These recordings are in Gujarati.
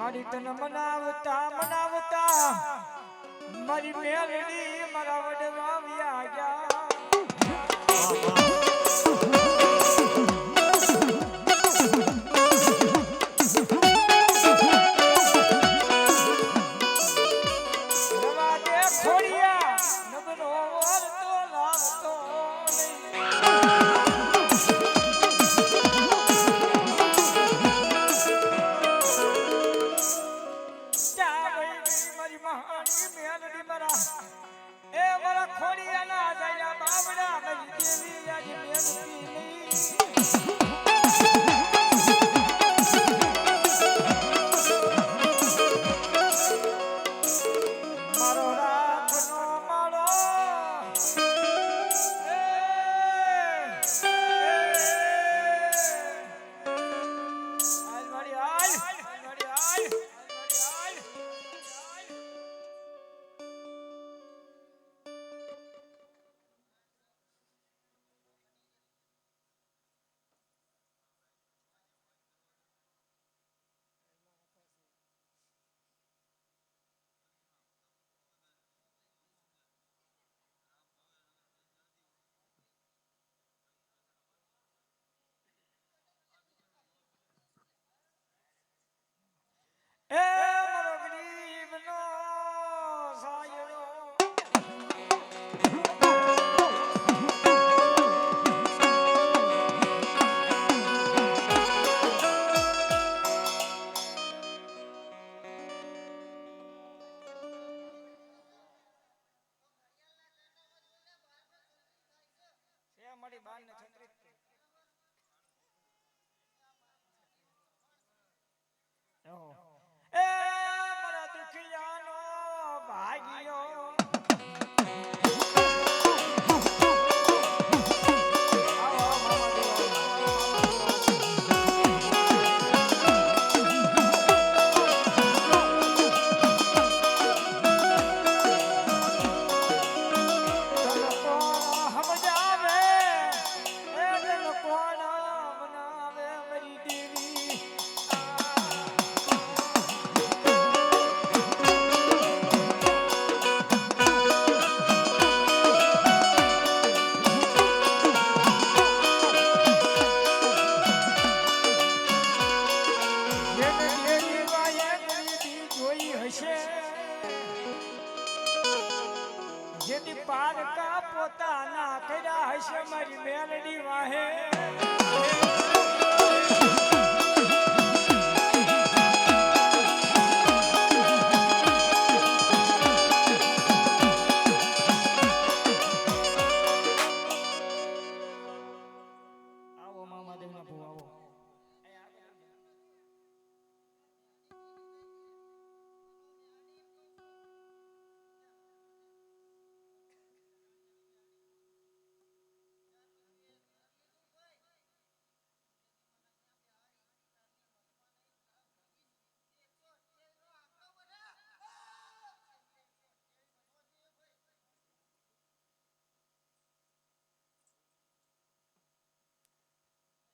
મારી તને મનાવતા મનાવતા મારી મેલડી મારા વડવા વ્યા ગયા મારી બાન ને છત્રી એ મારા દુખિયાનો ભાગ્યો જેની પારકા પોતાના કર્યા હશે મારી મેલડી વાહે આવો મામા દેવના ભૂ આવો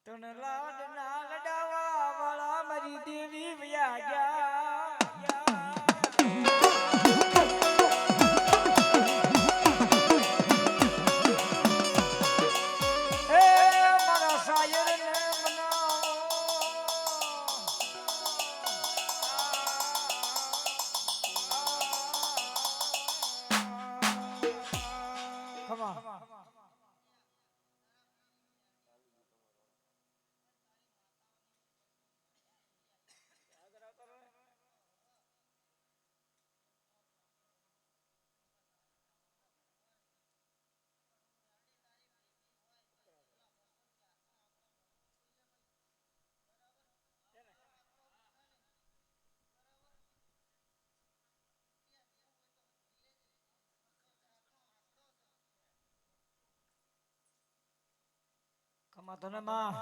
તન લાડ ના લડાવા વાળા મારી દેવી વ્યા ગયા એ મારા શાયર ને મનાવો ખમા ખમા તને માં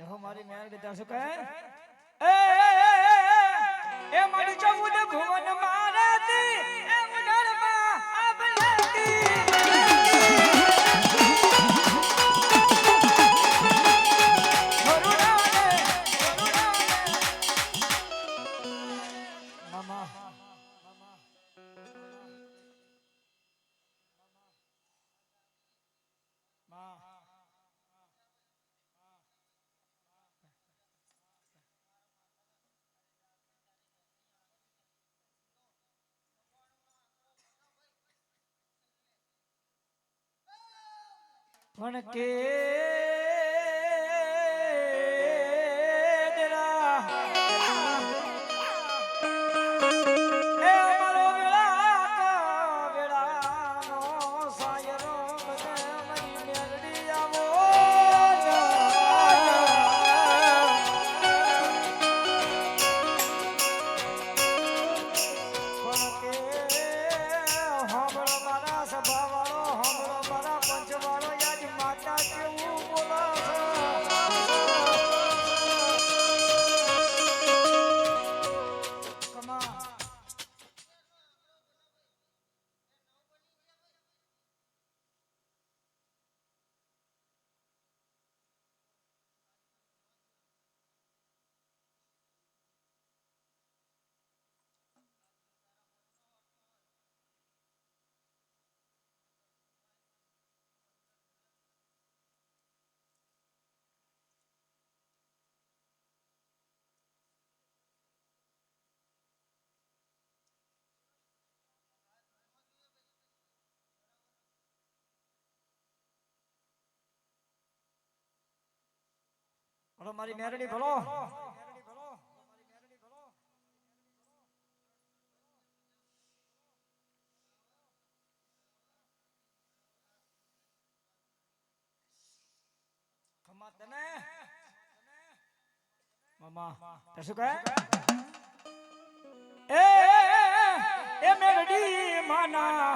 જો મારી મેરડી ત્યાં શું કહે એ મારી ચૌદ ભુવન મારાતી એ ઉડાડમાં આબલાતી મામા પણ કે બોલો મારી મેરડી બોલો ખમા તને મામા તે શું કહે એ મેરડી માના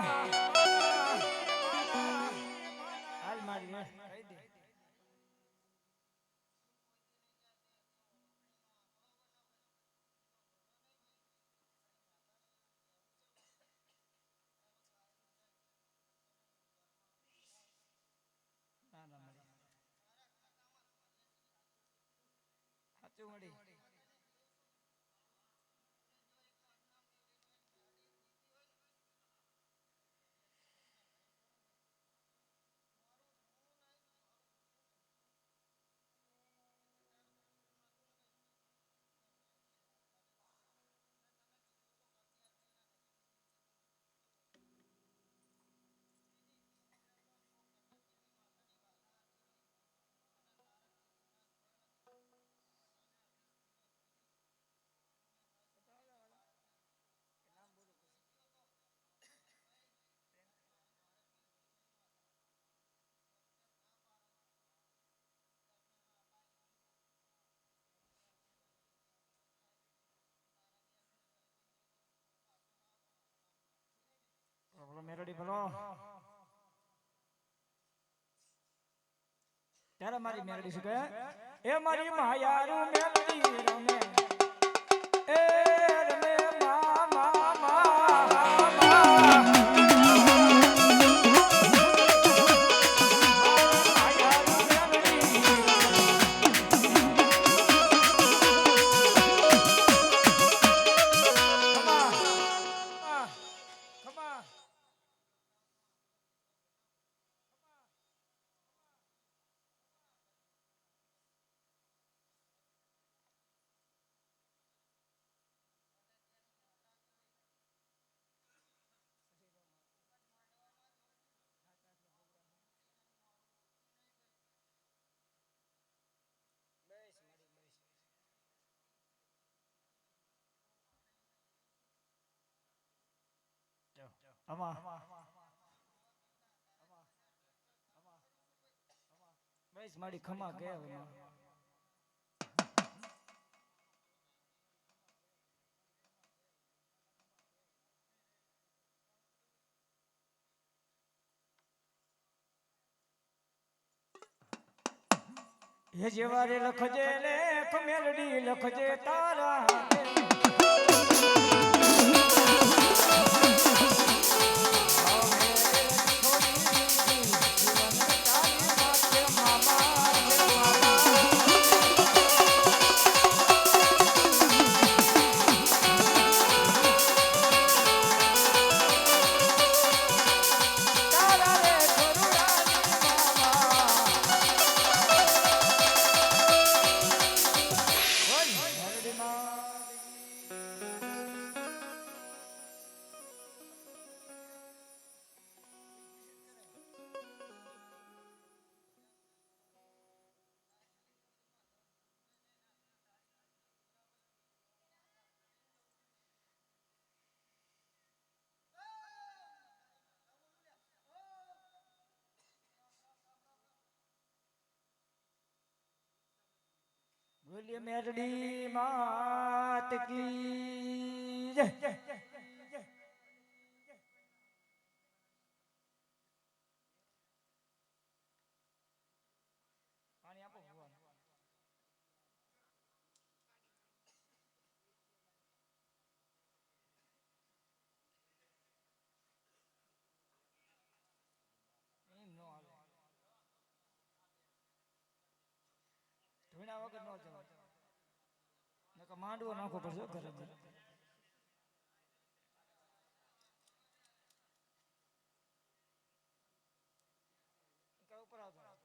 હાલ મારી કહી દે સાચું મળી બોલો મેરડી બોલો ત્યારે મારી મેરડી શું કહે એ મારી માયારું મેરડી રમે એ રમે આમાં બસ મારી ખમા કે હે જેવારે લખજે લેખ મેલડી લખજે તારા બોલીએ મેરડી માત કી જય પાણી આપો ભગવાન એમ નો હાલે ધોણા વગર નો જવાય નકર માંડવો નાખો પડશે ઘરે ઘરે કા ઉપર આવતો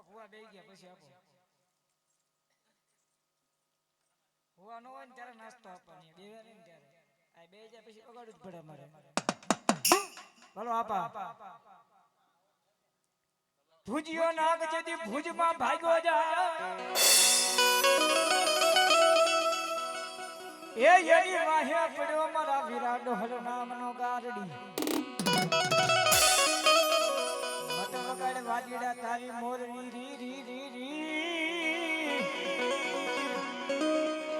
ભુવા બેહી ગયા પછી આપો ભુવા નો હોય ને ત્યારે નાસ્તો આપવાની બેવે નહીં ત્યારે આ બે જાય પછી વગાડવું જ પડે મારે બોલો આપા ભુજિયો નાગ જેથી ભુજમાં ભાગ્યો જાય એ એની વાહે પડ્યો મારા વીરા ડોહલ નામનો ગારડી વગાડે વાજીડા તારી મોરડી રી રી રી રી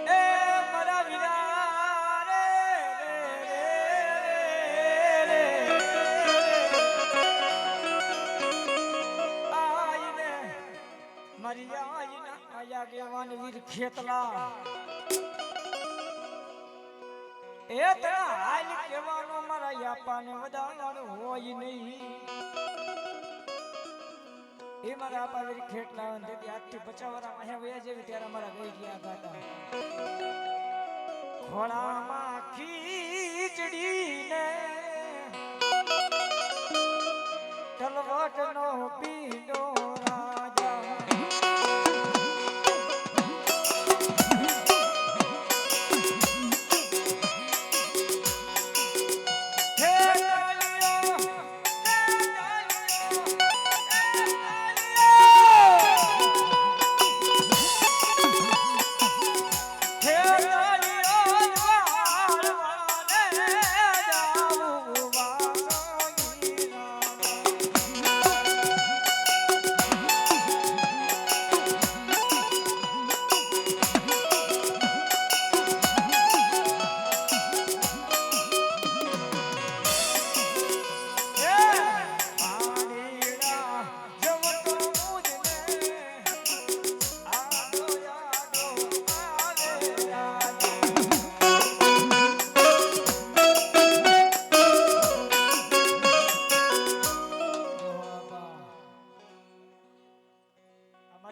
એ મારા વીરા રે રે આઈને મારી આઈના આયા ગેવાન વીર ખેતલા એ તણા હાલ કેવાનો મારા યાપાને વદાવાનો હોય નહીં એ મારા આપા વેરી ખેટલા અને તે આજથી 50 વર્ષ અહીંયા વયા જેવી ત્યારે અમારા ગઈ ગયા ગાતા ખોળામાં ખીચડીને તલવટનો પીડો રાજા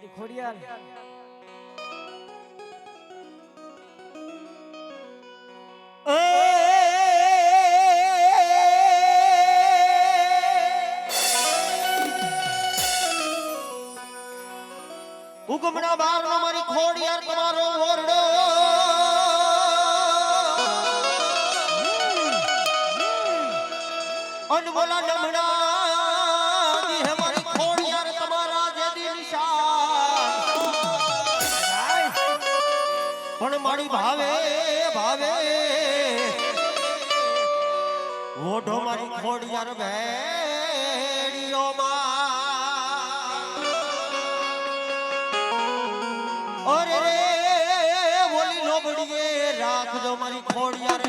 ખોડિયાર ઉગમણા બાર નો મારી ખોડિયાર તમારો ઓરડો અનમોલા નમણા દી મારી ખોડિયાર તમારા જેદી નિશાન પણ મારી ભાવે ભાવે ઓઢો મારી ખોડિયાર ભેડીઓમાં અરે રે બોલી લોબડીએ રાખજો મારી ખોડિયાર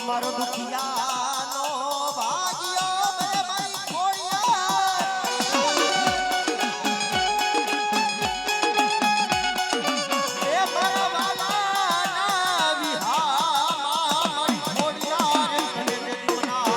મારો દુખિયાનો ભાગ્યો બે મારી ખોડિયાર એ મારા વાલાના વિહામાં મારી ખોડિયાર તને દેવના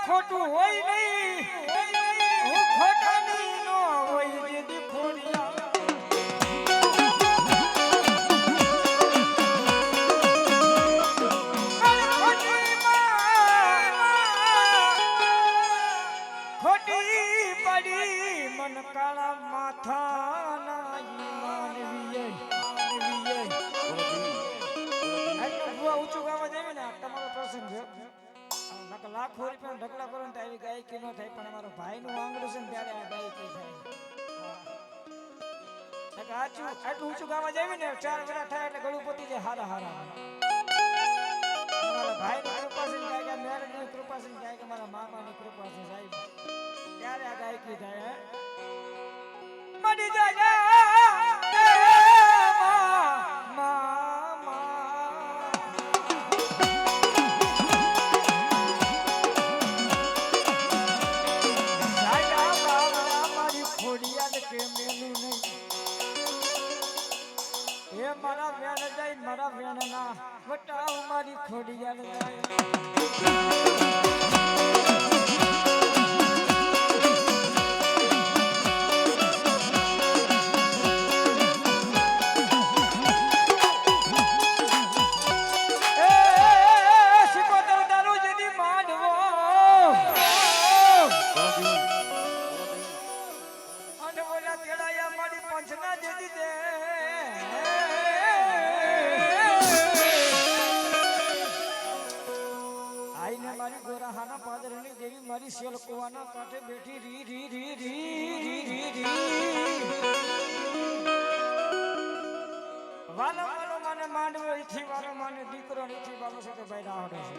ખોટું હોય નહીં હું ખોટાની નો હોય જેદી ખોડિયા ખોટી પડી મન કાળા માથાના માનવીએ ઊંચું ગાવા દેવી ને તમારો પ્રસંગ છે લાખો રૂપિયા ઢગલા કરો ને તો આવી ગાયકી ન થાય પણ અમારો ભાઈ નું આંગળું છે ને ત્યારે આ ગાયકી થાય આટલું ઊંચું ગાવા જાય ને 4 વર્ષ થાય એટલે ગળું પોતી જાય હારા હારા મારા ભાઈ ની કૃપા છે ને કે મેરેજ ની કૃપા છે ને કે મારા મામા ની કૃપા છે સાહેબ ત્યારે આ ગાયકી થાય મડી જાય મારા વેણ જાય મારા વેણ ના વટાવ મારી ખોડિયાર જાય મારી સેલ કુવાના કાંઠે બેઠી રી રી રી રી રી રી રી વાલો વાલો મને માંડવો ઈથી વાલો મને દીકરો ઈથી વાલો સાથે ભાઈ રાહડે છે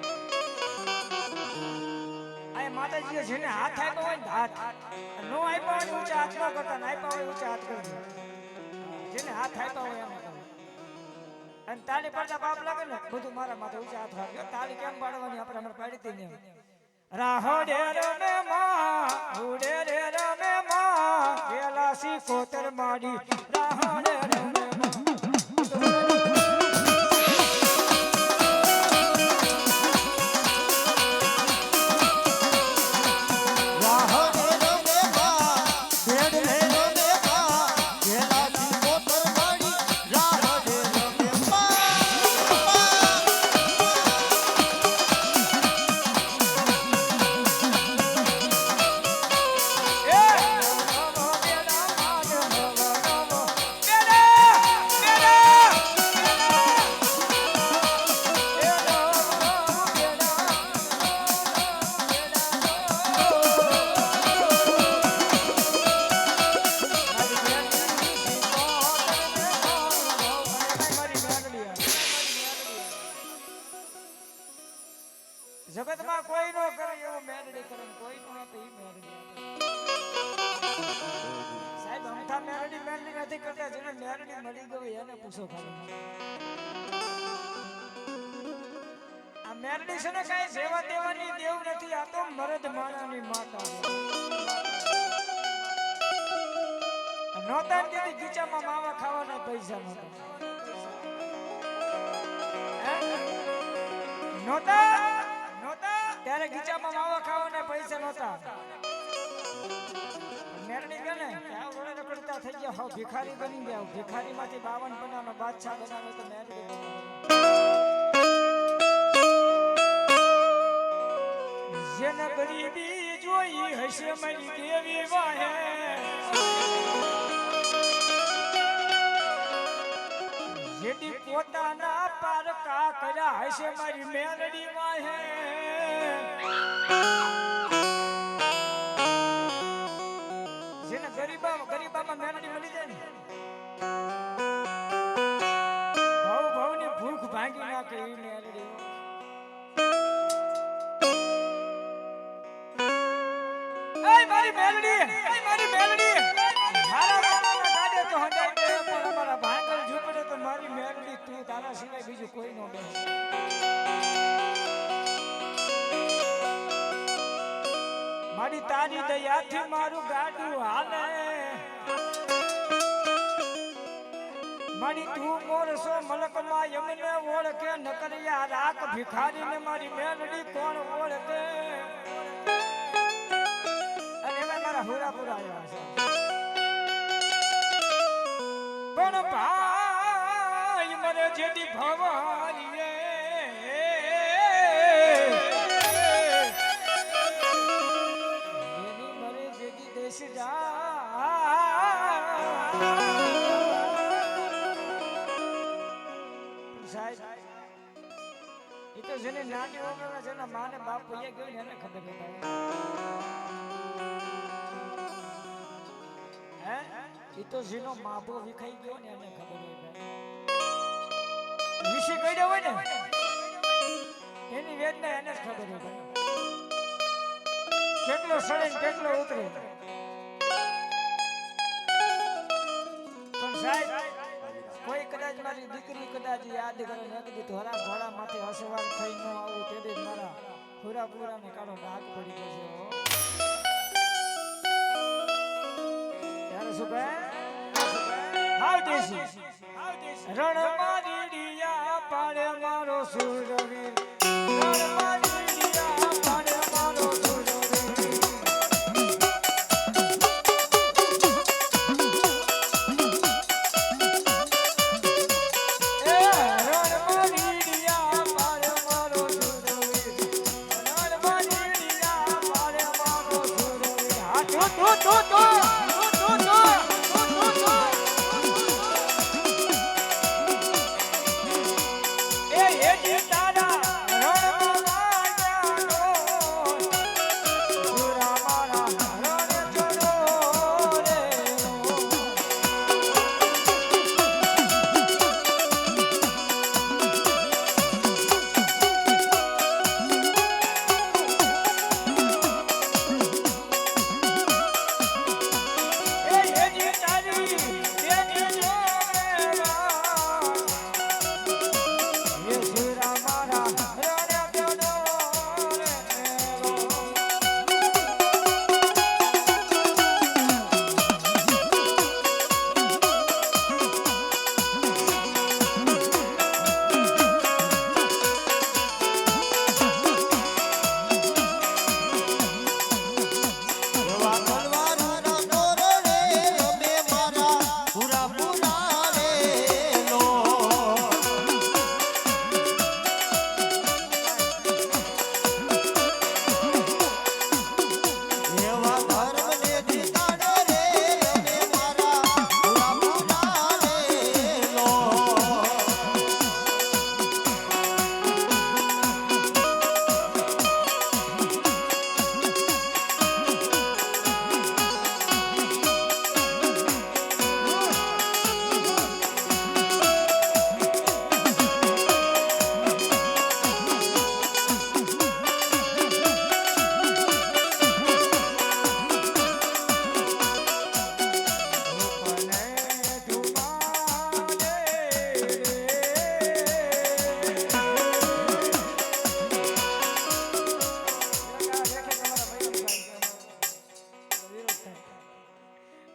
આ માતાજી છે ને હાથ આપ્યો હોય ને હાથ નો આપ્યો હોય ઊંચા હાથ ન કરતા ને આપ્યા હોય ઊંચા હાથ કરજો જેને હાથ આપ્યા હોય એમ કરો અને તાળી પડતા બાપ લાગે ને બધું મારા માથે ઊંચા હાથ રાખજો તાળી કેમ પાડવાની આપણે હમણાં પાડી હતી ને રાહોડે રમે માં ઉડે રે રમે માં કેલાસી કોતર માડી રાહોડે રમે પૂછો ખાલી આ મેરડી છે ને કઈ સેવા દેવાની દેવ નથી આ તો મરદ માણાની માતા નોતા દીધી ગીચામાં માવા ખાવાના પૈસા નહોતા નહોતા નહોતા ત્યારે ગીચામાં માવા ખાવાના પૈસા નહોતા મેરડી ગણે આ વડે રખડતા થઈ ગયા હો ભિખારી બની ગયા ભિખારીમાંથી 52 પનાનો બાદશાહ બનાવ્યો તો મેરડી જેને ગરીબી જોઈ હશે મારી દેવી વાહે જેથી પોતાના પારકા કર્યા હશે મારી મેરડી વાહે જેને ગરીબામાં મેરડી મળી જાય ને ભાવની ભૂખ ભાંગી નાખે એ મેરડી મારી મેલડી મારા બાબાના ગાડે તો હંડાઈ દે પણ અમારા ભાંગલ ઝૂપડે તો મારી મેલડી તું તારા સિવાય બીજું કોઈ નો બેસે મારી તારી દયાથી મારું ગાડું હાલે મારી તું મોરસો મલકમાં યમને ઓળખે નકરિયા રાખ ભિખારીને મારી મેલડી કોણ ઓળખે હુરાપુરા આવ્યા છે પણ ભાઈ મરે જેથી ભવાની મરે જેથી દેશ સાહેબ એ તો જેને નાની ઉંમરના જેના માને બાપ ભૈયા ગયો ને એને ખબર નથી એ તો જેનો માપો વિખાઈ ગયો ને એને ખબર હોય વિશે કઈડ્યો હોય ને એની વેદના એને જ ખબર હોય કેટલો સડે કેટલો ઉતરે પણ સાહેબ કોઈ કદાચ મારી દીકરી કદાચ યાદ કરે ને કીધું ધોરા ઘોડા માથે અસવાર થઈ ન આવું તે મારા હુરાપુરાને કાળો ડાઘ પડી જશે હાવ દેશી રણ મારીડિયા પાડે મારો સુરવીર રણ મારીડિયા પાડે મારો સુરવીર એ રણ મારીડિયા પાડે મારો સુરવીર રણ મારીડિયા પાડે મારો સુરવીર હા તો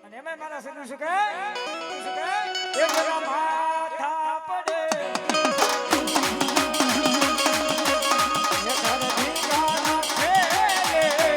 અને એમાં મારા સગું શું કહે એ બધા માથા પડે એ ઘર ભીગાના ખેલે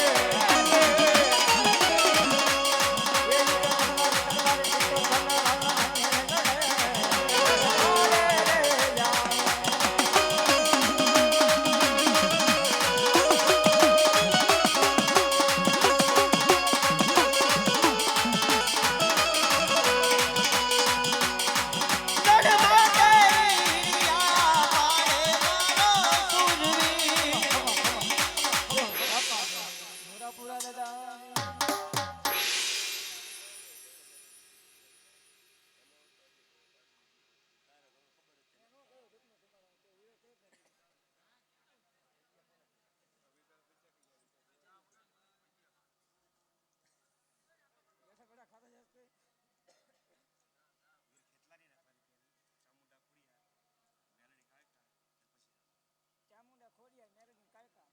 ચામુંડા ખોડિયા મેરડી કાયકા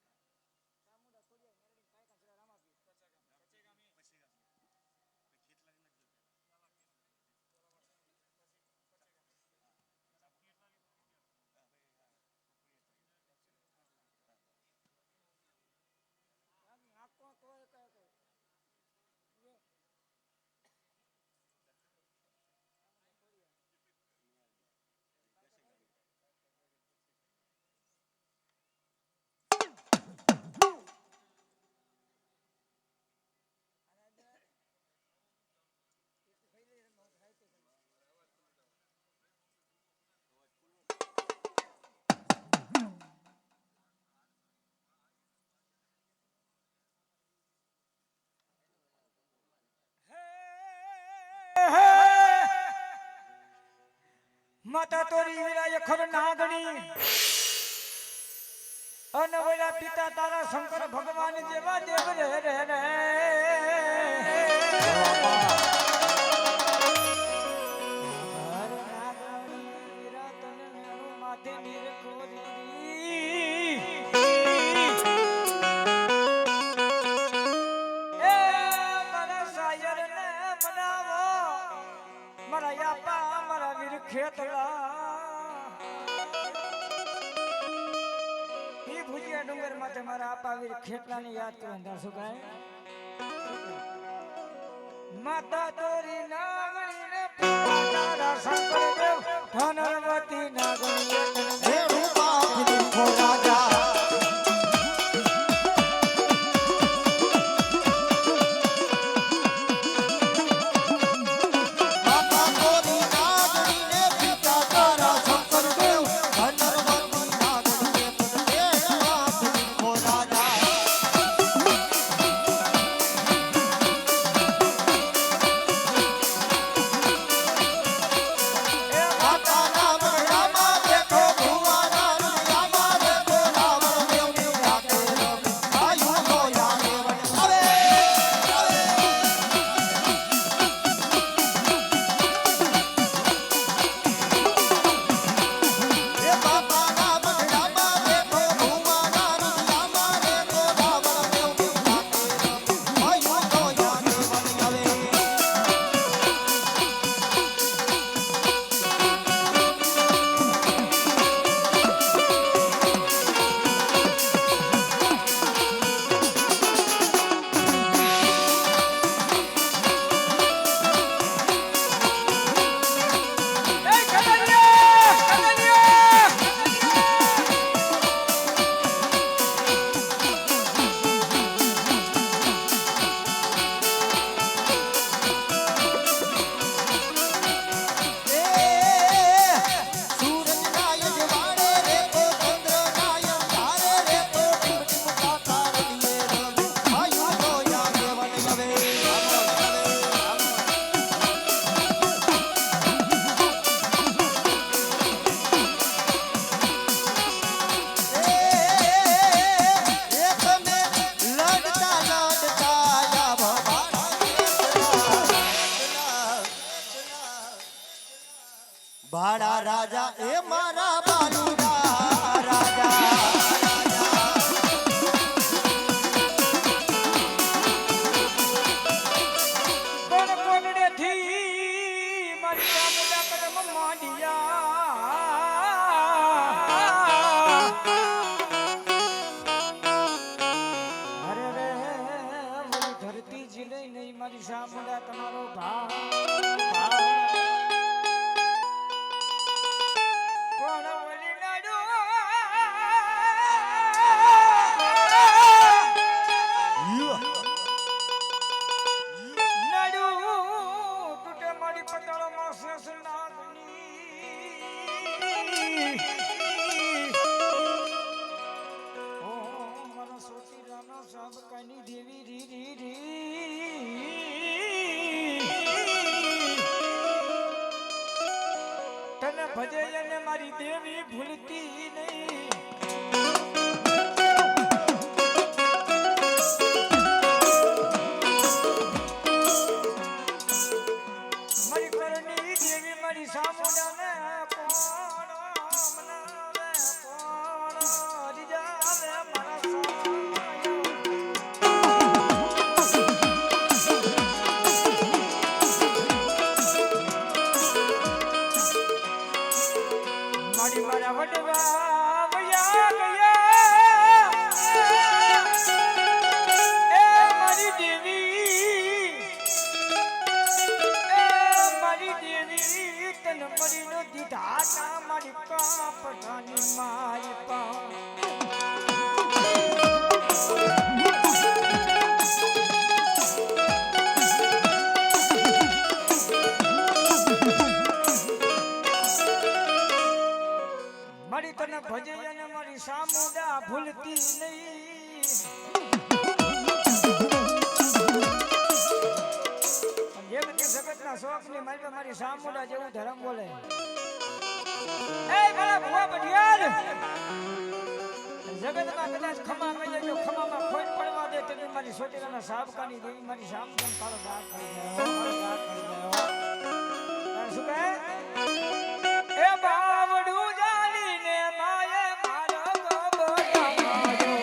ચામુંડા ખોડિયા મેરડી કાયકા જરા રામાપીર આખો કોઈ કયો માતા તોરી વિરાય ખર નાગણી અનવરા પિતા તારા શંકર ભગવાન જેવા દેવ રે રે રે માથે નીરખોરી એ મારા સાયર ને મનાવો મારા યાપા મારા વીર ખેતલા ઈ ભુજિયા ડુંગર માથે મારા આપા વીર ખેતલાને યાદ કરતા શું કહે માતા તોરી નાગણી ને પિતા તારા શંકર દેવ ધનવતી નાગણી હે રૂપા ખો રાજા ભાડા રાજા એ મારા બાલુડા રાજા કોણ કોણ સામુંડા તમારો ભાવ કોણ ઓલી નડો નડુ તૂટે મારી પટાળો માં શેષ નાગની ઓ મારા સોચીલાનો સબ કની દેવી રી રી રી તને ભજે અને મારી દેવી ભૂલતી નહીં મારી કરણી દેવી મારી સામુંડાને કોણ મનાવે કોણ રીજાવે મારા સાયા મારી મારા વડવા વયા ગયા એ મારી દેવી એ મારી દેવી તન મરી નો દીધા ના મારી કાપડાની મારી પા મારી તને ભજે અને મારી સામુંડા ભૂલતી નહીં જગતના શોખની મારી મારી સામુંડા જેવું ધર્મ બોલે એ મારા ભુવા બઢિયાર જગતમાં કદાચ ખમા કહી જો ખમામાં ખોટ પડવા દે તેની મારી સોટીલાના સાબકાની દેવી મારી સામુંડા તારો દાગ કરી દે શું કહે એ બાવડું જાણીને માએ મારો ગોબોટા માર્યો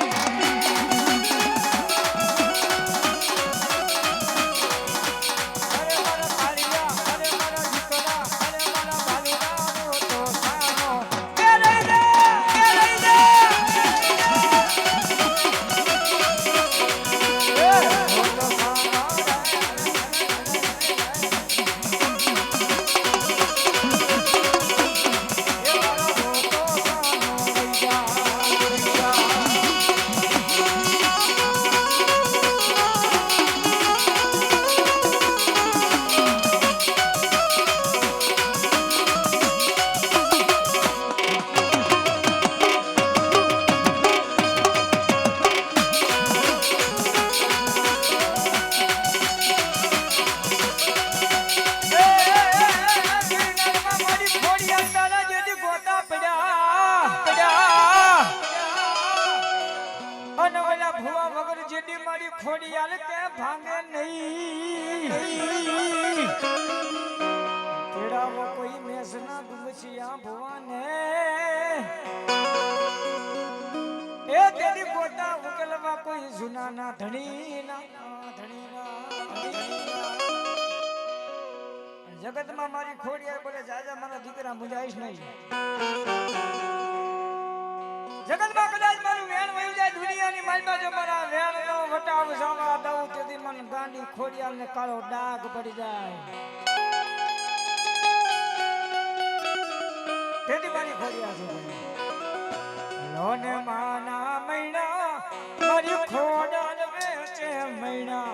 અરે મારા કાળિયા અરે મારા દીકરા અરે મારા બાલુડાનો તો સાનો કે લઈ દે તો સાનો ખોડિયાલ કે ભાંગે નહીં તેડાવો કોઈ મેસના ગુમસિયા ભવાને એ તેરી ગોતા ઉકેલવા કોઈ જુનાના ધણીના જગતમાં મારી ખોડિયાલ બોલે જાજા મારા દીકરા મુજાઈશ નહીં જગતમાં કદાચ મારું વેણ વહી જાય દુનિયાની માલમાં જો મારા વેણનો વટાવ સાંભળા દઉં તેથી મન ગાંડી ખોડિયાલને કાળો ડાઘ પડી જાય તેથી મારી ખોડિયાલ છે લોને માના મૈણા મારી ખોડાલ વેચે મૈણા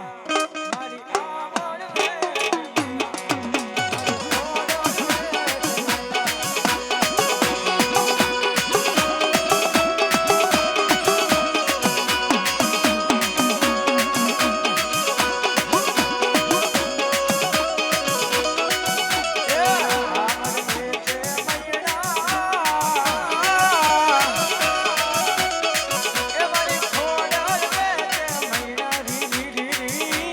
મારી આવડ રી રી રી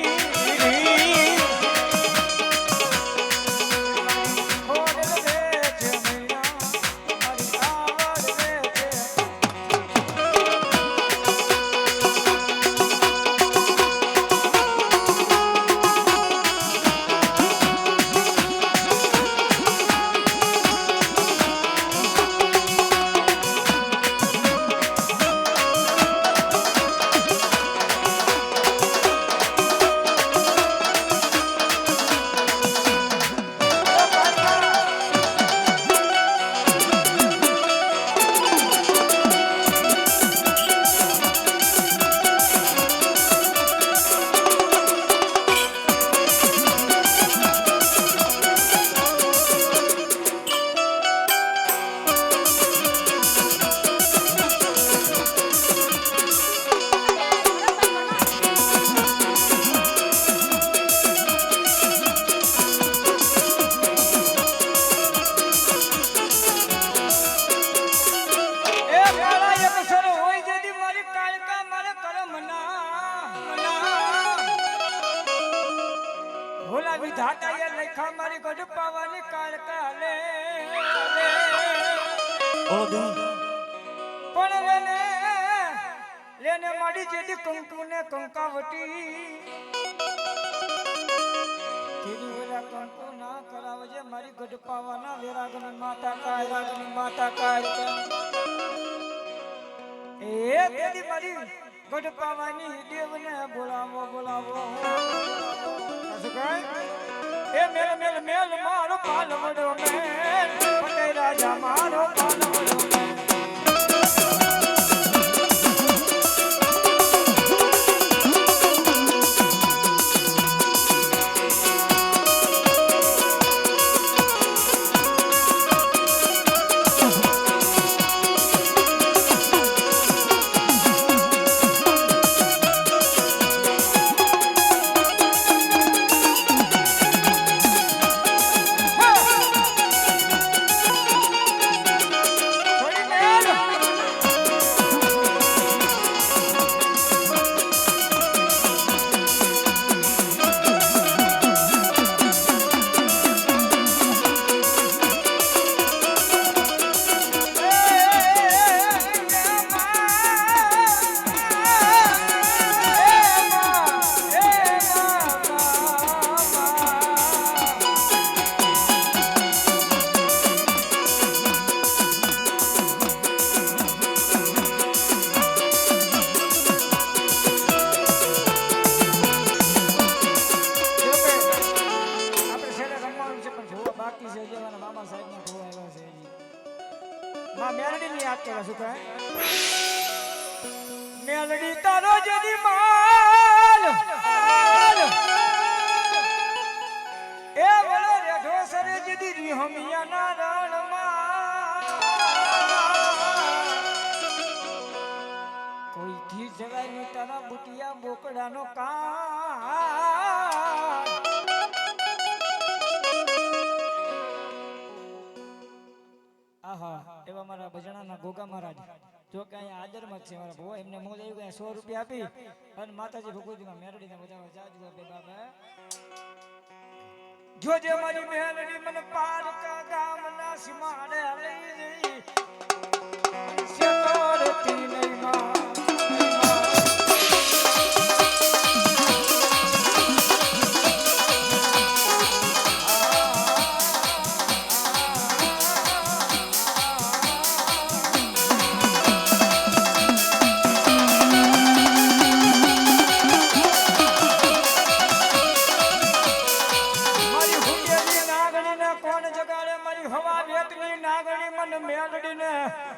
ભોલા વિધાતાએ લખા મારી ગઢ પાવાની કાળકાલે પણ લેને માડી જેદી કંકુને કંકાવટી તેરી વેલા કંકુ ના કરાવજે મારી ગઢ પાવાના વેરાગની માતા કાય રાગની માતા કાય એ તેરી મારી ગઢ પાવાની દેવને બોલાવો બોલાવો એ મેલ મેલ મેલ મારો પાલવડો મેલ પટે રાજા મારો પાલવડો મેલ મેલડી તારો જદી માલ એ વળો રેઠો સરે જદી રીહમિયા ના રણમાં કોઈ થી જવાય ની તારા બુટિયા બોકડાનો કામ આહા એવા મારા ભજણાના ગોગા મહારાજ જો કે અહીંયા આદરમાં છે મારા ભો એમને મોજ આવી ગયા 100 રૂપિયા આપી અને માતાજી ભગવતીમાં મેરડીને બજાવવા જાજુ બે બાબા જોજે મારી મેરડી મને પારકા ગામના સીમાડે લઈ જઈ સેતોરતી નહીં માં મેલડીને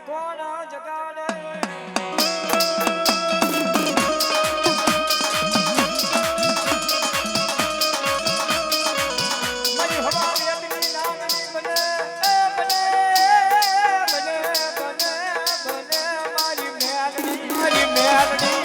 કોણ જગાડે મારી હવા વેતની નાગણી બને બને બને બને બને મારી મેલડી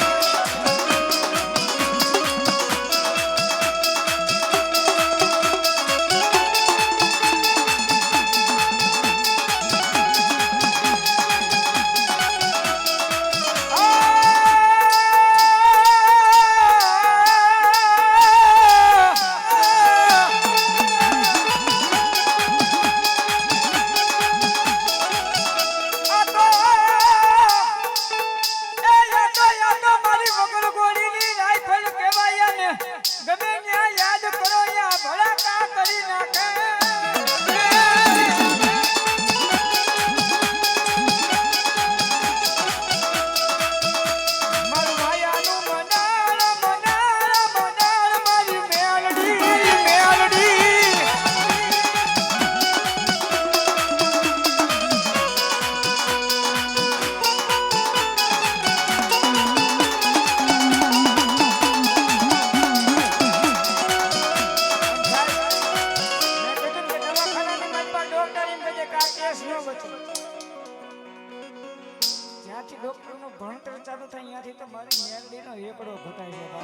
જ્યાંથી ડોક્ટરનું ભણતર ચાલુ થાય ત્યાંથી તો મારી મેરડીનો એકડો ઘટાય છે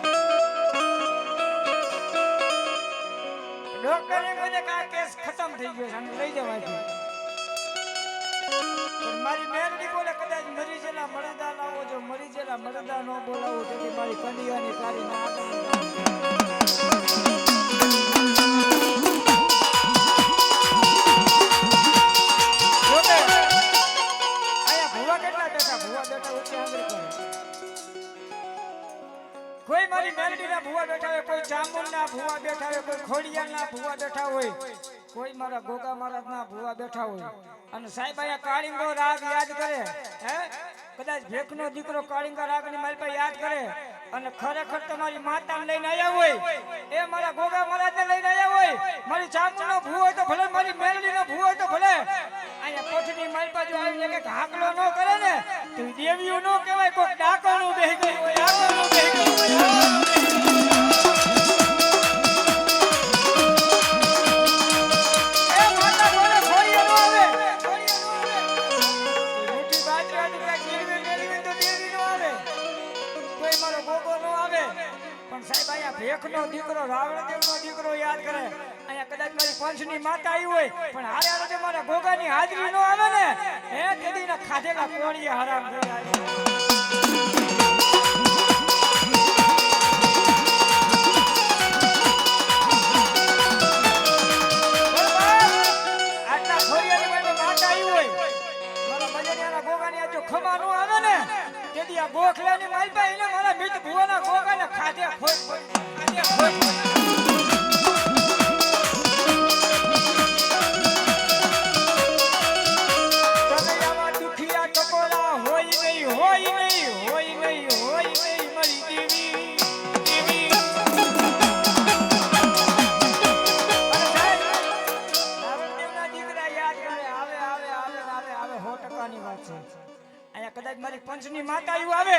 ડોક્ટરે કહે કે આ કેસ ખતમ થઈ ગયો છે અને લઈ જવાય છે પણ મારી મેરડી બોલે કદાચ મરી જેલા મરદા લાવો જો મરી જેલા મરદા ન બોલાવો તો મારી કંડિયાની તારી ના ખોડિયાલના ભુવા બેઠા હોય, કોઈ મારા ગોગા મહારાજના ભુવા બેઠા હોય અને સાહેબ અહીંયા કાળિંગો રાગ યાદ કરે, હે કદાચ ભેખનો દીકરો કાળિંગા રાગની માલપા યાદ કરે અને ખરેખર તમારી માતાને લઈને આવ્યા હોય, એ મારા ગોગા મહારાજને લઈને આવ્યા હોય, મારી ચામુંડનો ભૂવો હોય તો ભલે, મારી મેલડીનો ભૂવો હોય તો ભલે, અહીંયા પોઠની માલપા જો આવીને કે હાકલો ન કરે ને તો દેવીઓ ન કહેવાય, કોઈ ડાકોનું બેહી ગયું હોય, ડાકોનું બેહી ગયું હોય. ભેખનો દીકરો રાવણદેવનો દીકરો યાદ કરે, અહીંયા કદાચ મારી પંચની માતા આવી હોય પણ હારે હારે જો મારા ગોગાની હાજરી નો આવે ને હે તેદીના ખાધેલા કોણીએ હરામ થઈ જાય. આટલા ખોરિયાની મારી માતા આવી હોય મારા બજનિયાના ગોગાની આ જો ખમા નો આવે ને તેદી આ ગોખલાની માલપા એને મારા મિત ભુવાના ગોગાને ખાધે ખોટ પડી. દુખિયા ટકોરા હોય નહીં, હોય નહીં, હોય નહીં, હોય નહીં મારી દેવી, દેવી. રાવણદેવના દીકરા યાદ કરે, આવે આવે આવે આવે આવે 100% વાત છે. અહીંયા કદાચ મારી પંચની માતાયું આવે,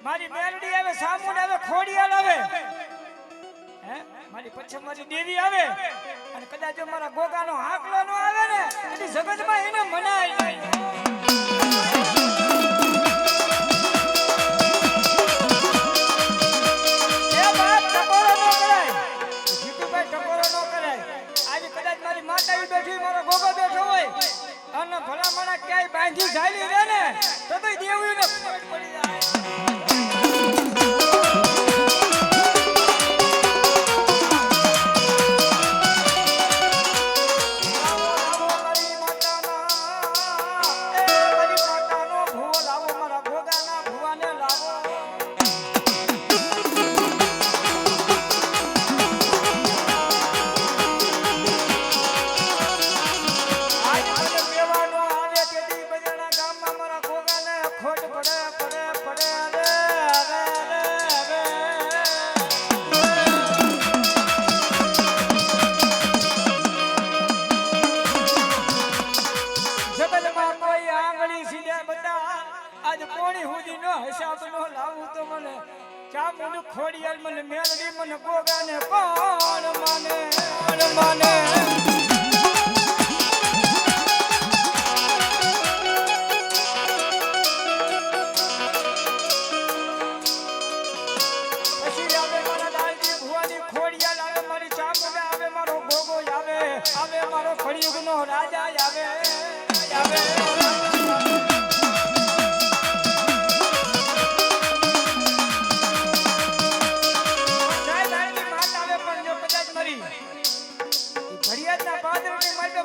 મારી મેલડી આવે, સામુંડ આવે, ખોડિયાલ આવે, હે મારી પછી મારી દેવી આવે અને કદાચ જો મારા ગોગાનો હાકલો નો આવે ને એની જગતમાં એને મનાય નહીં. એ બાપ ટકોરો નો કરાય, જીતુભાઈ ટકોરો નો કરાય. આજે કદાચ મારી માતા બેઠી, મારો ગોગો બેઠો હોય અને ભલામણા ક્યાંય બાંધી ઝાલી રહે ને તો દેવીને ખોટ પડી જાય. ખોડિયાલ મને મેલડી મને ગોગાને કોણ માને, કોણ માને. પછી આવે મારા લાલજી ભુવાની ખોડિયાલ આવે, મારી ચામુંડા આવે, મારો ગોગો આવે, આવે મારો કળિયુગનો રાજા આવે, આવે.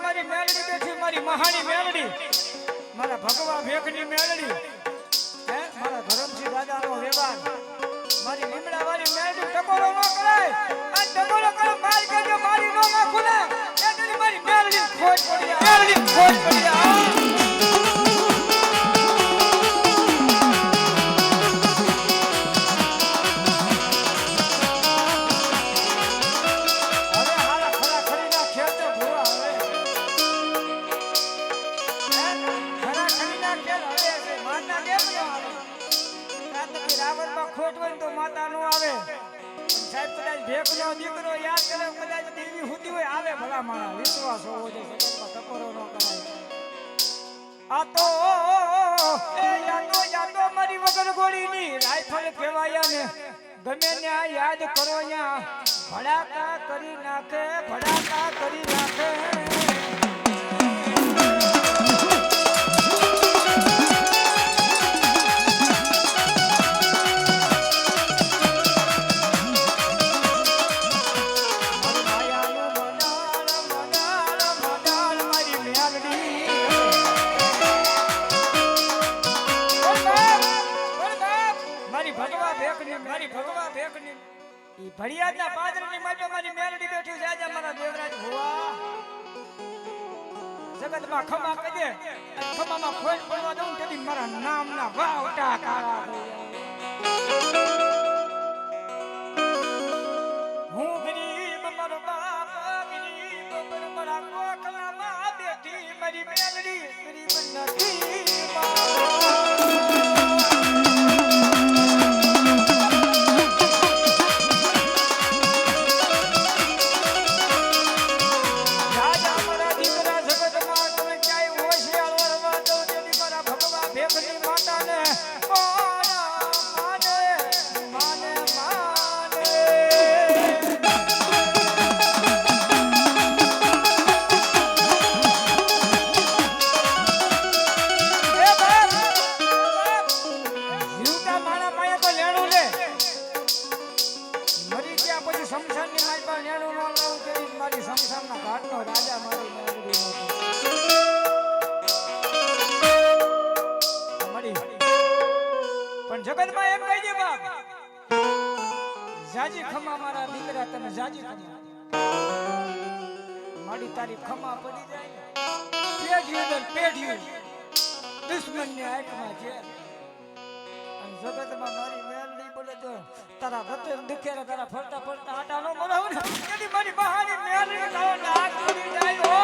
મારી મેલડી બેઠી, મારી મહાની મેલડી, મારા ભગવા ભેખની મેલડી, હે મારા ધરમસિંહ દાદાનો વ્યવહાર, મારી લીમડા વાળી મેલડી ટકોરો ન કરાય, આ ટકોરો કરે માર કરજો, મારી નો નાખું ને એટલે મારી મેલડી ખોટ પડી, મેલડી ખોટ પડી. ખોટ હોય તો માતા નો આવે, સાહેબ કદાચ ભેખનો દીકરો યાદ કરે, કદાચ દેવી હુતી હોય આવે, ભલા મારા વિશ્વાસ હોવો જોઈએ, જગતમાં ટકોરો ન કરાય. આ તો યાદો મારી વગર ગોળીની રાઇફલ કહેવાય ને ગમે ત્યાં યાદ કરો ત્યાં ભડાકા કરી નાખે, ભડાકા કરી નાખે. ઈ ભડિયાદના પાદરની માથે મારી મેલડી બેઠી છે આજે મારા દેવરાજ ભુવા જગતમાં ખમા કજે ખમામાં ખોલ પડવા દઉં તેથી મારા નામના વાવટા કાળા થઈ જાય હું ગરીબ મારો બાપ ગરીબ પર મારા કોકલામાં બેઠી મારી મેલડી ગરીબ નથી જગતમાં એમ કહી દે બાપ જાજી ખમા મારા દીકરા તને જાજી ખમા મારી તારી ખમા પડી જાય પેઢીઓ દર પેઢીઓ દુશ્મનની આંખમાં છે અને જગતમાં મારી મેલડી બોલે તો તારા રતન દુખેરા તારા ફરતા ફરતા આટા નો મરાવ ને એની મારી બહાની મેલડી તારો નાક પડી જાય ઓ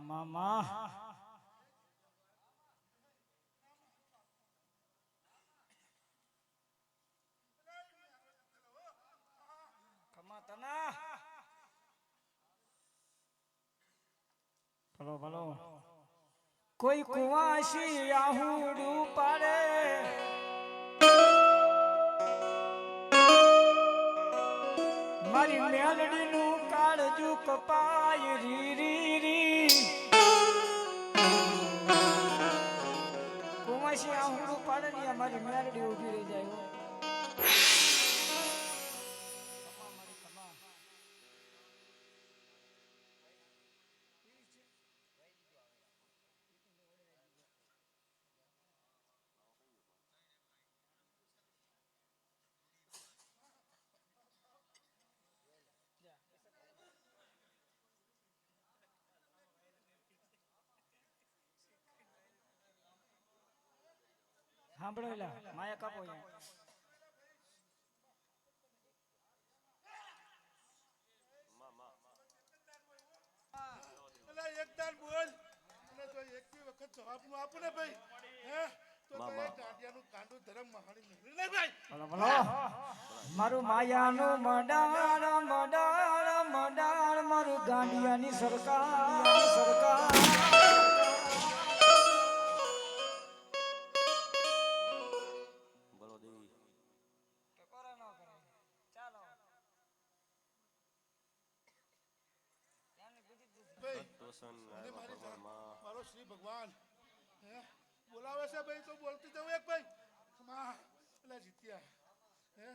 મામા કમા તના ભલો ભલો કોઈ કુવાસી આહુડું પાડે મારી મેલડીનું કાળજુ કપાય રી રી રી કુવાસી આહુડું પાડે ને મારી મેલડી ઊભી રહી જાય સાંભળો એલા માયા કાપો એકદાન બોલ અને તો એકવી વખત જવાબ નું આપો ને ભાઈ હે તો એ ગાંડિયાનું કાંડું ધરમ મહાણી મેળવી લે ભાઈ બોલો બોલો મારું માયાનું મડાળ મડાળ મડાળ મારું ગાંડિયાની સરકાર સરકાર મારો શ્રી ભગવાન હે બોલાવે છે ભાઈ તો બોલતી જાવ એક ભાઈ માં એટલે જીત્યા હે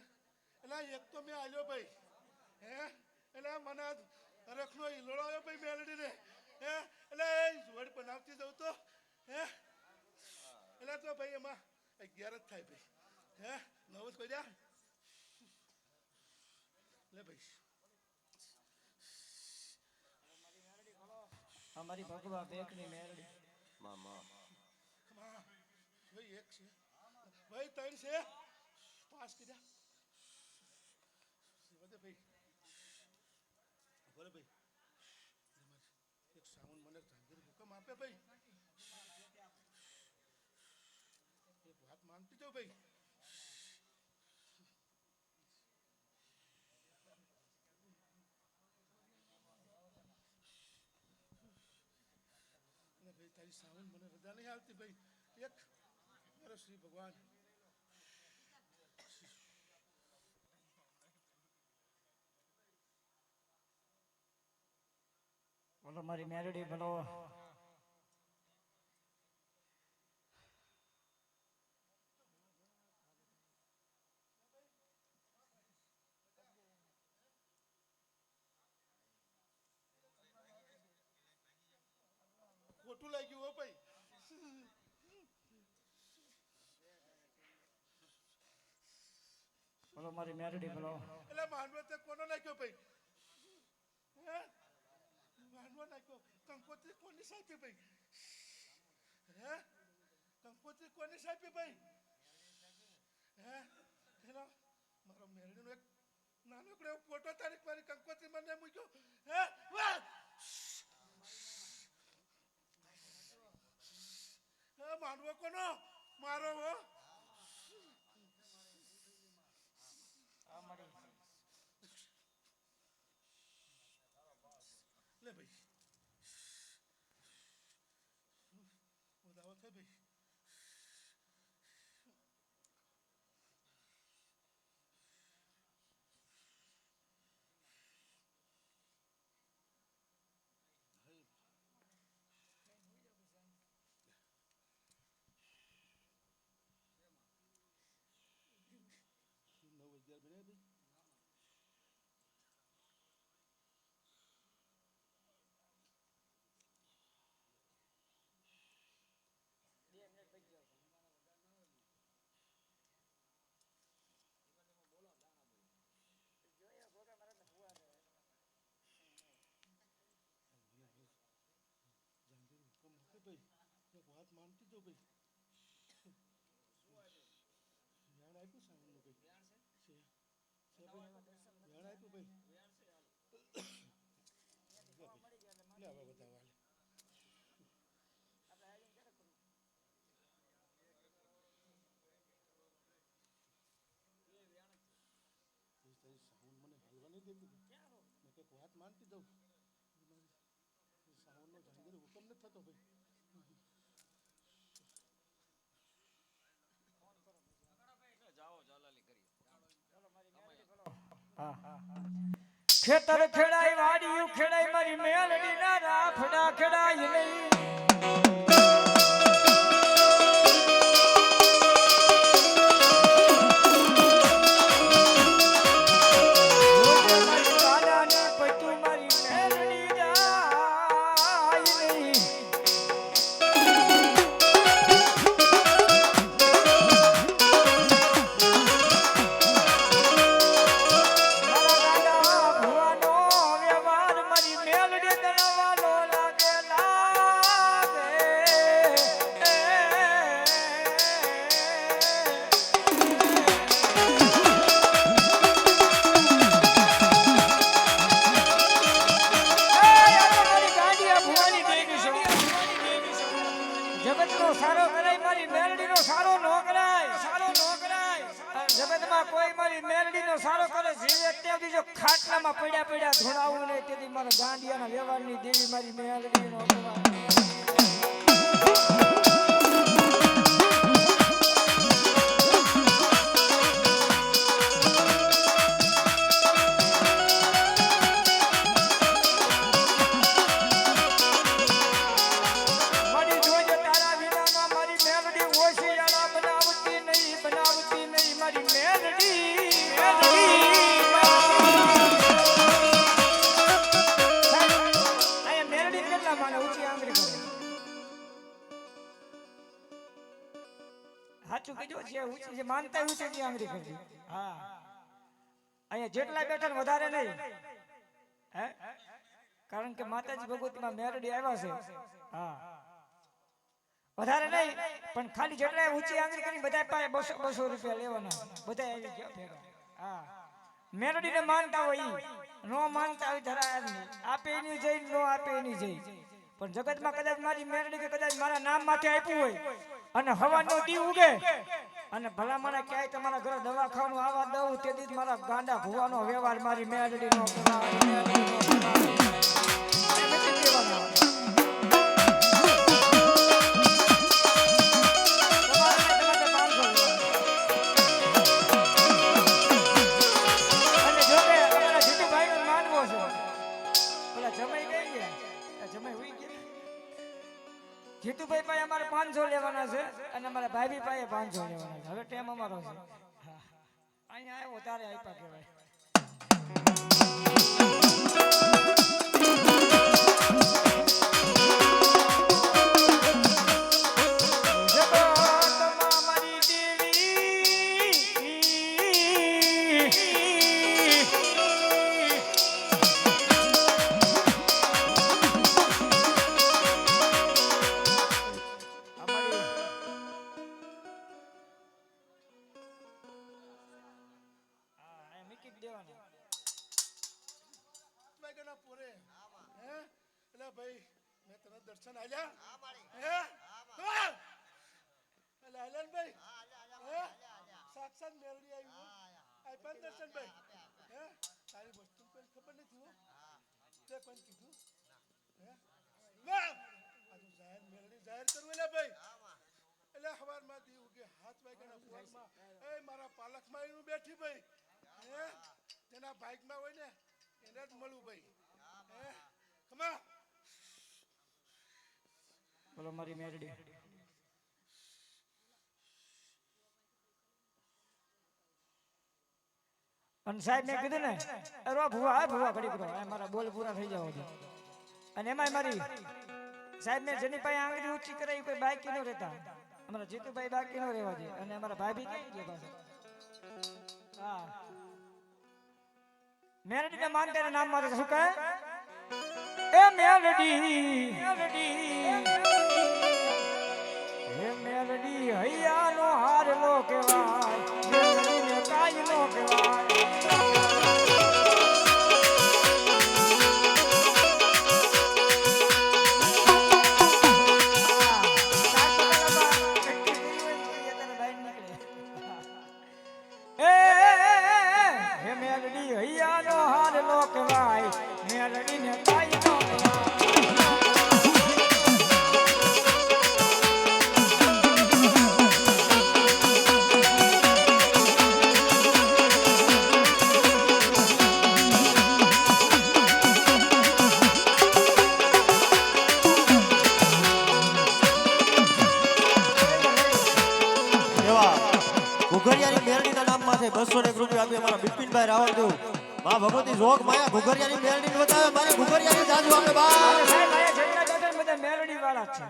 એટલે એક તો મેં આલ્યો ભાઈ હે એટલે મને રખનો ઈલોડો આવ્યો ભાઈ મેલડી ને હે એટલે જોડ બનાવતી જાવ તો હે એટલે તો ભાઈ એમાં 11 જ થાય ભાઈ હે 9 જ પડ્યા લે ભાઈ અમારી ભગવા બેકની મેલડી મામા ભાઈ એક છે ભાઈ 3 છે 5 કીધા વધે ભાઈ બોલે ભાઈ એક સાવન મને જાગીર હુકમ આપે ભાઈ એક વાત માનતી જાવ ભાઈ તારી સાવન મને રજા નહીં આવતી ભાઈ એક મારો શ્રી ભગવાન બોલો મારી મેરડી બોલો ખોટું લાગ્યું હો ભાઈ બોલો મારી મેરડી બોલો એટલે માંડવો તે કોનો નાખ્યો ભાઈ હે માંડવો નાખ્યો કંકોત્રી કોની સાપી ભાઈ હે કંકોત્રી કોની સાપી ભાઈ હે એનો મારો મેરડીનો એક નાનકડો એવો ફોટો તારીખ મારી કંકોત્રી મને મૂક્યો હે વાહ માંડવો કોનો મારો હો લે ભાઈ વધાવો થાય ભાઈ એક વાત માનતી જો ભાઈ ધ્યાન આપ્યું સામનું ભાઈ ધ્યાન આપ્યું ભાઈ લે હવે બતાવો સાવન મને હાલવા નહીં દેતી મેં કંઈક વાત માનતી દઉં સાવનનો જાનગીર હુકમ નથી થતો ભાઈ ખેતર ખેડાય વાડીયું ખેડાય મારી મેલડી ના રાફડા ખેડાય નહીં જગતમાં કોઈ મારી મેરડીનો સારો કરે જીવે ત્યાં જો ખાટલામાં પડ્યા પડ્યા ધોળાવું નહીં તેથી મારા ગાંડિયાના વ્યવહારની દેવી મારી મેરડીનો સાચું કીધું છે ઊંચી જે માનતા ઊંચી ની આંગળી કરવી હા અહીંયા જેટલા બેઠા ને વધારે નહીં હે કારણ કે માતાજી ભગવતીમાં મેરડી આવ્યા છે હા વધારે નહીં પણ ખાલી જેટલા ઊંચી આંગળી કરી બધા પાસે 200 રૂપિયા લેવાના બધા આવી ગયા ભેગા હા મેરડીને માનતા હોય નો માનતા હોય ધરાય નહીં આપે એની જઈ નો આપે એની જઈ પણ જગતમાં કદાચ મારી મેરડી કે કદાચ મારા નામ માથે આપ્યું હોય અને હવાનો દી ઉગે અને ભલા મને ક્યાંય તમારા ઘરે દવાખાનું આવા દઉં તેથી જ મારા ગાંડા ભુવાનો વ્યવહાર મારી મેરડીનો કરાવે જીતુભાઈ પાસે અમારે 500 લેવાના છે અને અમારા ભાભી પાસે 500 લેવાના છે. હવે ટેમ અમારો છે. હા. અહીંયા આવ્યો તારે આપ્યા કહેવાય. વાગ્યાના પોરે હે એટલે ભાઈ મેં તને દર્શન આલ્યા હે એટલે આલ્યા ને ભાઈ હે સાક્ષાત મેરડી આવી આ પણ દર્શન ભાઈ હે તારી વસ્તુ કોઈ ખબર નથી હો તે કોણ કીધું હે વાહ આ તો જાહેર મેરડી જાહેર કરવું એટલે ભાઈ એટલે હવારમાં દી ઉગે 7 વાગ્યાના પોરમાં એ મારા પાલકમાં આવીને બેઠી ભાઈ હે જેના બાઇકમાં હોય ને એને જ મળું ભાઈ હે ખમા બોલો મારી મેરડી. અને સાહેબ મેં કીધું ને અરે ભુવા આ ભુવા ઘડી કરો આ મારા બોલ પૂરા થઈ જાવ છે. અને એમાં મારી સાહેબ મેં જેની પાસે આંગળી ઊંચી કરાવી કોઈ બાકી ન રહેતા અમારા જીતુભાઈ બાકી ન રહેવા દે. અને અમારા ભાભી કઈ ગયા પાછા. હા મેરડી ને માનતા નામ મારે શું કહે એ મેરડી હે મેરડી હૈયાનો હારલો કહેવાય મેરડી ને કાઈ નો કહેવાય. હૈયાનો હારલો કહેવાય મેરડી ને કાઈ નો ઘુઘરિયાની મેરડીના નામમાં છે 201 રૂપિયા આપી અમારા બિપિનભાઈ રાવળદેવ માં ભગવતી જોગ માયા ઘુઘરિયાની મેરડીને બતાવે મારે ઘુઘરિયાની જાજુ આપે બા સાહેબ આયા જેટલા બેઠા બધા મેરડી વાળા છે.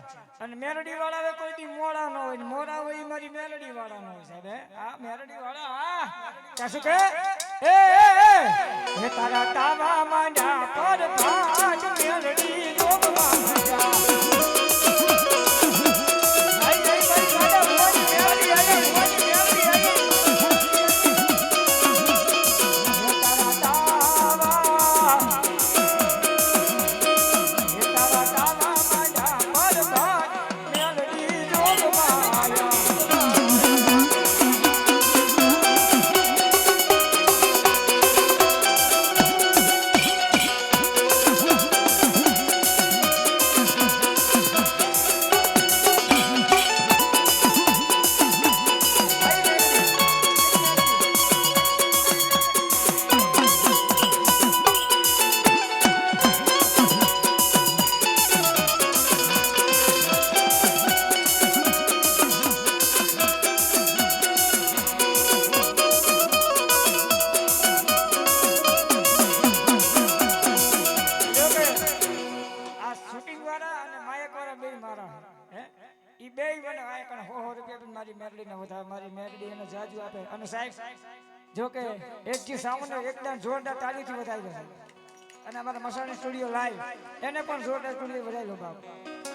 અને મેરડી વાળા હવે કોઈ દી મોડા ન હોય ને મોડા હોય ઈ મારી મેરડી વાળા ન હોય સાહેબ. આ મેરડી વાળા આ કાશું કે એ તારા તાવા માંડ્યા પર ભાગ મેરડી જોગમાં માંડ્યા મારી મેરડીને વધારે મારી મેરડી એને જાજુ આપે. અને સાહેબ જો કે એકજી સામનો એકદમ જોરદાર તાળીથી વધાવી ગયો. અને અમારા મસાણી સ્ટુડિયો લાઈવ એને પણ જોરદાર સ્ટુડિયો વધાવી લો બાપ.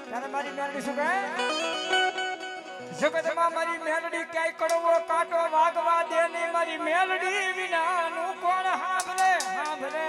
ત્યારે મારી મેરડી શું કહે જગતમાં મારી મેરડી ક્યાંય કડવો કાંટો વાગવા દે નહીં મારી મેરડી વિનાનું કોણ હાંભળે હાંભળે.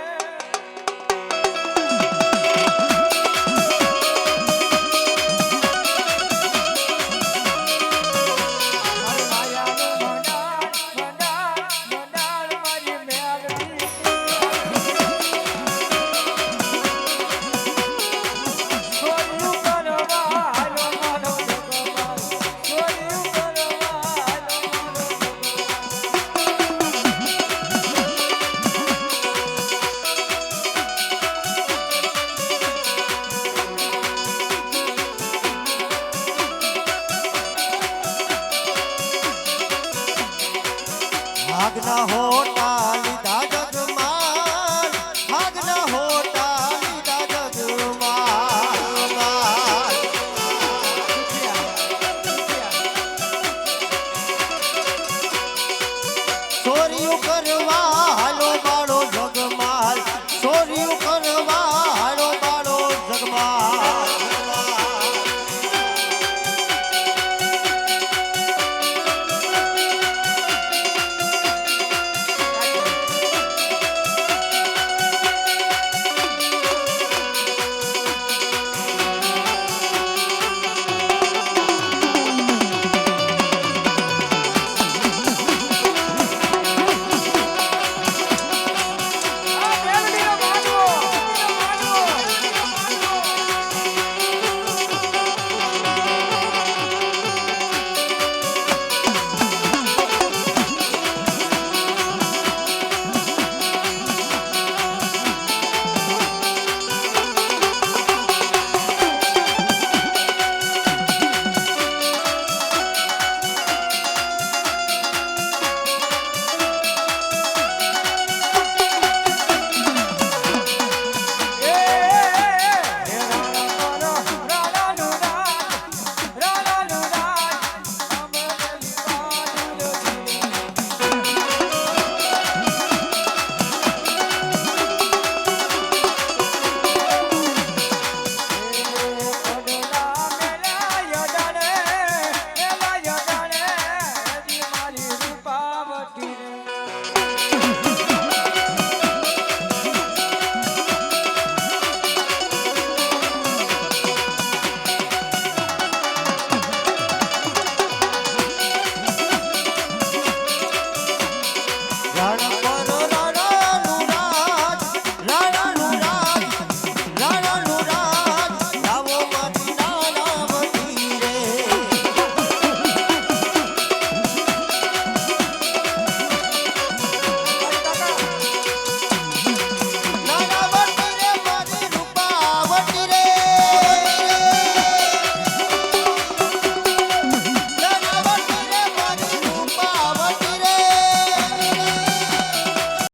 ભાગના હોટ